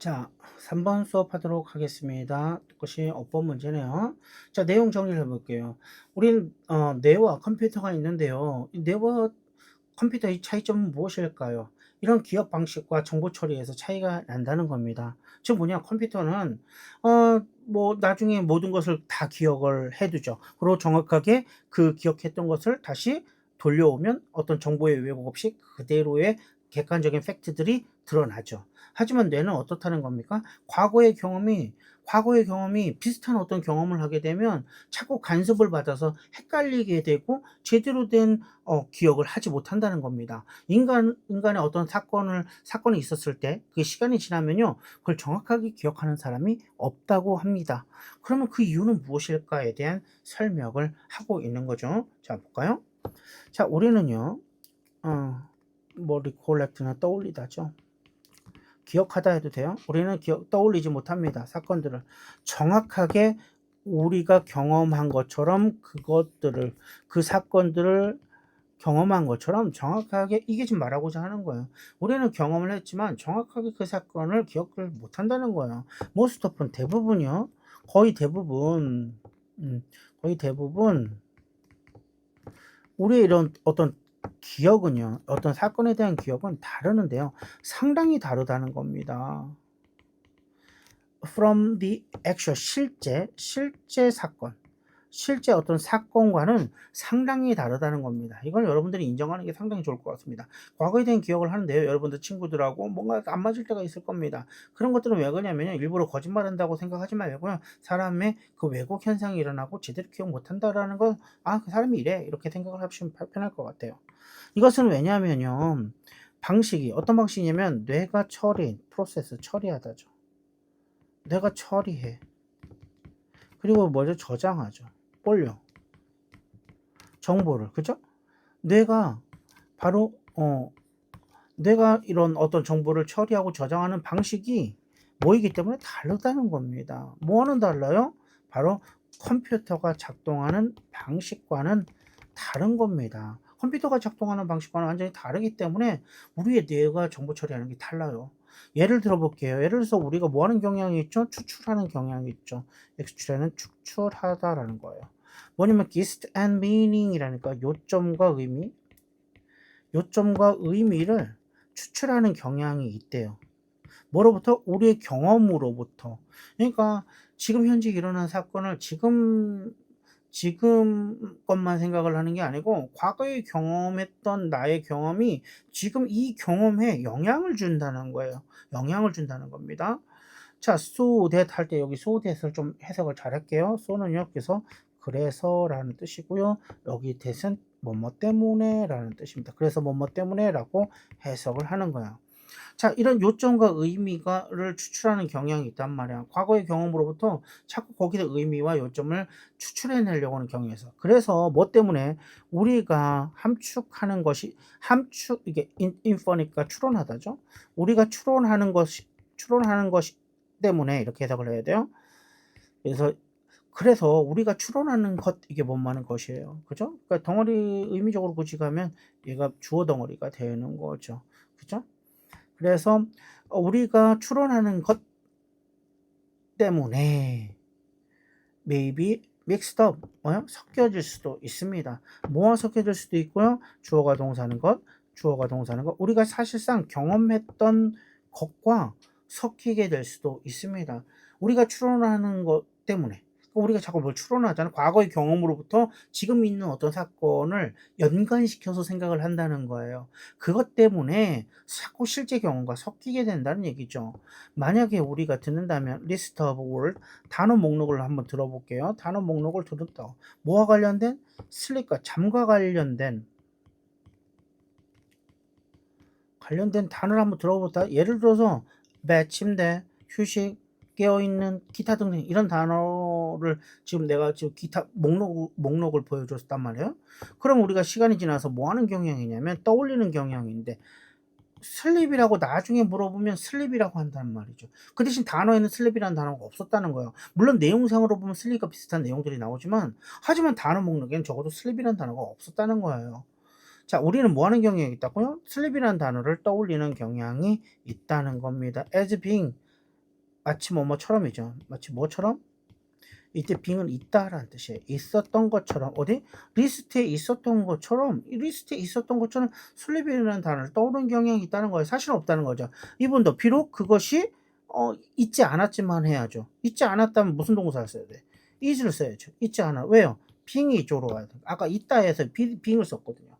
자, 3번 수업하도록 하겠습니다. 그것이 어법 문제네요. 자, 내용 정리를 해볼게요. 우린 뇌와 컴퓨터가 있는데요. 이 뇌와 컴퓨터의 차이점은 무엇일까요? 이런 기억 방식과 정보 처리에서 차이가 난다는 겁니다. 즉 뭐냐, 컴퓨터는 뭐 나중에 모든 것을 다 기억을 해두죠. 그리고 정확하게 그 기억했던 것을 다시 돌려오면 어떤 정보의 왜곡 없이 그대로의 객관적인 팩트들이 드러나죠. 하지만 뇌는 어떻다는 겁니까? 과거의 경험이 비슷한 어떤 경험을 하게 되면 자꾸 간섭을 받아서 헷갈리게 되고 제대로 된 기억을 하지 못한다는 겁니다. 인간의 어떤 사건이 있었을 때 그 시간이 지나면요, 그걸 정확하게 기억하는 사람이 없다고 합니다. 그러면 그 이유는 무엇일까에 대한 설명을 하고 있는 거죠. 자, 볼까요? 자, 우리는요, 뭐 recollect나 떠올리다죠. 기억하다 해도 돼요. 우리는 떠올리지 못합니다. 사건들을 정확하게 우리가 경험한 것처럼 그 사건들을 경험한 것처럼 정확하게 이게 지금 말하고자 하는 거예요. 우리는 경험을 했지만 정확하게 그 사건을 기억을 못한다는 거예요. most often 대부분이요. 거의 대부분 거의 대부분 우리의 이런 어떤 기억은요. 어떤 사건에 대한 기억은 다르는데요. 상당히 다르다는 겁니다. from the actual 실제 사건, 실제 어떤 사건과는 상당히 다르다는 겁니다. 이걸 여러분들이 인정하는 게 상당히 좋을 것 같습니다. 과거에 대한 기억을 하는데요. 여러분들 친구들하고 뭔가 안 맞을 때가 있을 겁니다. 그런 것들은 왜 그러냐면요. 일부러 거짓말한다고 생각하지 말고요. 사람의 그 왜곡 현상이 일어나고 제대로 기억 못한다라는 건 그 사람이 이래 이렇게 생각을 하시면 편할 것 같아요. 이것은 왜냐하면요. 어떤 방식이냐면 뇌가 프로세스 처리하다죠. 뇌가 처리해. 그리고 뭐죠? 저장하죠. 올려. 정보를. 그죠? 뇌가 바로 뇌가 이런 어떤 정보를 처리하고 저장하는 방식이 뭐이기 때문에 다르다는 겁니다. 뭐와는 달라요? 바로 컴퓨터가 작동하는 방식과는 다른 겁니다. 컴퓨터가 작동하는 방식과는 완전히 다르기 때문에 우리의 뇌가 정보 처리하는 게 달라요. 예를 들어 볼게요. 예를 들어서 우리가 뭐 하는 경향이 있죠? 추출하는 경향이 있죠. 엑스트라는 추출하다라는 거예요. 뭐냐면 gist and meaning이라니까 요점과 의미를 추출하는 경향이 있대요. 뭐로부터? 우리의 경험으로부터. 그러니까 지금 현재 일어난 사건을 지금 것만 생각을 하는 게 아니고 과거에 경험했던 나의 경험이 지금 이 경험에 영향을 준다는 거예요. 영향을 준다는 겁니다. 자, so that 할 때 여기 so that을 좀 해석을 잘 할게요. so는요, 그래서라는 뜻이고요. 여기 that은 뭐뭐 때문에라는 뜻입니다. 그래서 뭐뭐 때문에라고 해석을 하는 거야. 자, 이런 요점과 의미를 추출하는 경향이 있단 말이야. 과거의 경험으로부터 자꾸 거기서 의미와 요점을 추출해내려고 하는 경향이 있어. 그래서 뭐 때문에 우리가 이게 infer니까 추론하다죠. 우리가 추론하는 것이 때문에 이렇게 해석을 해야 돼요. 그래서 우리가 추론하는 것, 이게 뭐하는 것이에요. 그죠? 그러니까 덩어리 의미적으로 굳이 가면 얘가 주어 덩어리가 되는 거죠. 그죠? 그래서 우리가 추론하는 것 때문에 maybe mixed up, 섞여질 수도 있습니다. 뭐와 섞여질 수도 있고요. 주어가 동사하는 것. 우리가 사실상 경험했던 것과 섞이게 될 수도 있습니다. 우리가 추론하는 것 때문에. 우리가 자꾸 뭘 추론하잖아. 과거의 경험으로부터 지금 있는 어떤 사건을 연관시켜서 생각을 한다는 거예요. 그것 때문에 자꾸 실제 경험과 섞이게 된다는 얘기죠. 만약에 우리가 듣는다면 list of word, 단어 목록을 한번 들어볼게요. 단어 목록을 들었다. 뭐와 관련된? sleep과 잠과 관련된 단어를 한번 들어보다. 예를 들어서 침대, 휴식, 깨어있는, 기타 등등 이런 단어를 지금 내가 기타 목록을 보여줬단 말이에요. 그럼 우리가 시간이 지나서 뭐 하는 경향이냐면 떠올리는 경향인데 슬립이라고 나중에 물어보면 슬립이라고 한단 말이죠. 그 대신 단어에는 슬립이라는 단어가 없었다는 거예요. 물론 내용상으로 보면 슬립과 비슷한 내용들이 나오지만 하지만 단어 목록에는 적어도 슬립이라는 단어가 없었다는 거예요. 자, 우리는 뭐 하는 경향이 있다고요? 슬립이라는 단어를 떠올리는 경향이 있다는 겁니다. as being, 마치 뭐뭐처럼이죠. 마치 뭐처럼? 이때 빙은 있다라는 뜻이에요. 있었던 것처럼 어디? 리스트에 있었던 것처럼 이 리스트에 있었던 것처럼 슬립이라는 단어를 떠오르는 경향이 있다는 거예요. 사실은 없다는 거죠. 이분도 비록 그것이 있지 않았지만 해야죠. 있지 않았다면 무슨 동사를 써야 돼? is를 써야죠. 있지 않아. 왜요? 빙이 이쪽으로 와야 돼. 아까 있다 해서 빙을 썼거든요.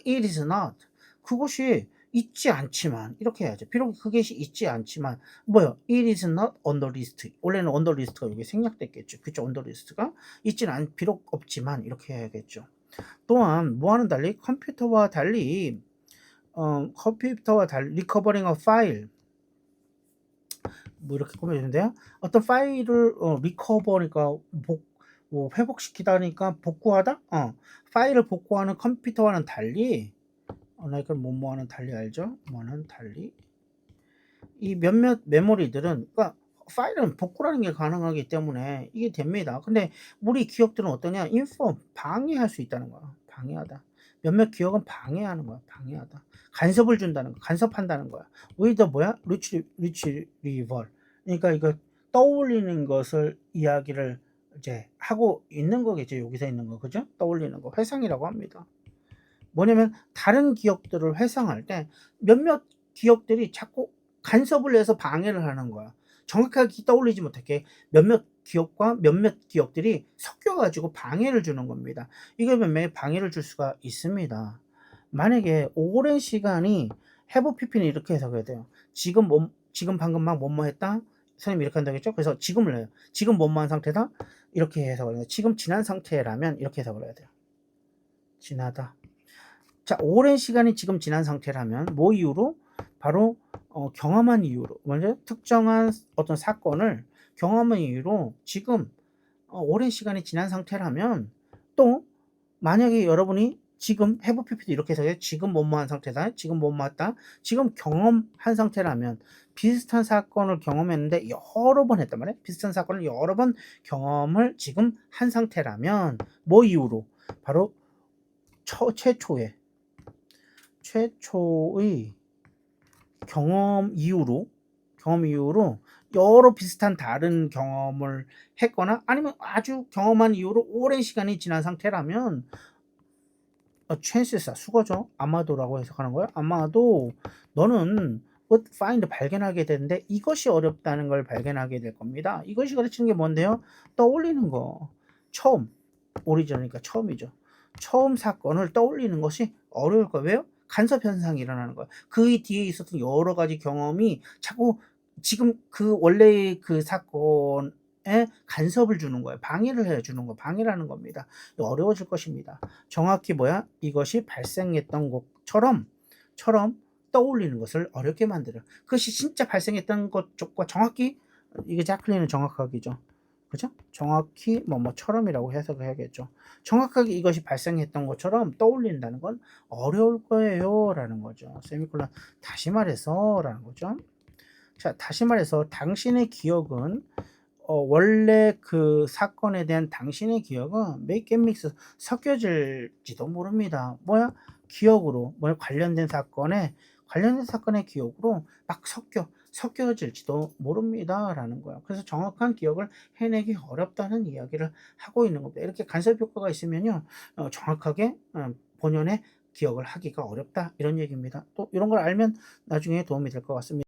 it is not. 그것이 있지 않지만 이렇게 해야죠. 비록 그것이 있지 않지만 뭐요? It is not on the list. 원래는 on the list가 여기 생략됐겠죠. 그쵸? on the list가 있지는 비록 없지만 이렇게 해야겠죠. 또한 뭐와는 달리 컴퓨터와 달리 recovering a file 뭐 이렇게 꾸며지는데요. 어떤 파일을 recover니까 뭐 회복시키다니까 복구하다? 파일을 복구하는 컴퓨터와는 달리 나 이걸 뭐뭐와는 달리 알죠? 뭐는 달리 이 몇몇 메모리들은 그러니까 파일은 복구라는 게 가능하기 때문에 이게 됩니다. 근데 우리 기억들은 어떠냐? 방해할 수 있다는 거야. 방해하다. 몇몇 기억은 방해하는 거야. 방해하다. 간섭을 준다는 거. 간섭한다는 거야. with 뭐야? retrieval. 그러니까 이거 떠올리는 것을 이야기를 이제 하고 있는 거겠죠. 여기서 있는 거. 그죠? 떠올리는 거. 회상이라고 합니다. 뭐냐면 다른 기억들을 회상할 때 몇몇 기억들이 자꾸 간섭을 해서 방해를 하는 거야. 정확하게 떠올리지 못하게 몇몇 기억과 몇몇 기억들이 섞여 가지고 방해를 주는 겁니다. 이게 분명히 방해를 줄 수가 있습니다. 만약에 오랜 시간이 have pp는 이렇게 해석해야 돼요. 지금 방금 막 뭐뭐 했다? 선생님이 이렇게 한다고 했죠? 그래서 지금을 해요. 지금 뭐뭐한 상태다? 이렇게 해석을 해요. 지금 지난 상태라면 이렇게 해석을 해야 돼요. 지나다. 자, 오랜 시간이 지금 지난 상태라면 뭐 이유로? 바로 경험한 이유로 먼저 특정한 어떤 사건을 경험한 이유로 지금 오랜 시간이 지난 상태라면 또 만약에 여러분이 지금 have pp도 이렇게 해서 지금 뭐뭐한 상태다. 지금 뭐뭐했다. 지금 경험한 상태라면 비슷한 사건을 경험했는데 여러 번 했단 말이에요. 비슷한 사건을 여러 번 경험을 지금 한 상태라면 뭐 이유로? 바로 최초의 경험 이후로 여러 비슷한 다른 경험을 했거나 아니면 아주 경험한 이후로 오랜 시간이 지난 상태라면 chance사 수거죠. 아마도라고 해석하는 거예요. 아마도 너는 find 발견하게 되는데 이것이 어렵다는 걸 발견하게 될 겁니다. 이것이 가르치는 게 뭔데요? 떠올리는 거. 처음 오리지널이니까 처음이죠. 처음 사건을 떠올리는 것이 어려울 거예요. 왜요? 간섭 현상이 일어나는 거예요. 그 뒤에 있었던 여러 가지 경험이 자꾸 지금 그 원래의 그 사건에 간섭을 주는 거예요. 방해를 해 주는 거. 방해라는 겁니다. 어려워질 것입니다. 정확히 뭐야? 이것이 발생했던 것처럼 떠올리는 것을 어렵게 만들어요. 그것이 진짜 발생했던 것과 정확히 이게 자클린은 정확하기죠. 그죠? 정확히 뭐뭐처럼이라고 해석을 해야겠죠. 정확하게 이것이 발생했던 것처럼 떠올린다는 건 어려울 거예요 라는 거죠. 세미콜론 다시 말해서 라는 거죠. 자, 다시 말해서 당신의 기억은 원래 그 사건에 대한 당신의 기억은 make and mix 섞여질지도 모릅니다. 뭐야? 기억으로 관련된 사건의 기억으로 막 섞여질지도 모릅니다라는 거예요. 그래서 정확한 기억을 해내기 어렵다는 이야기를 하고 있는 겁니다. 이렇게 간섭 효과가 있으면요, 정확하게 본연의 기억을 하기가 어렵다 이런 얘기입니다. 또 이런 걸 알면 나중에 도움이 될 것 같습니다.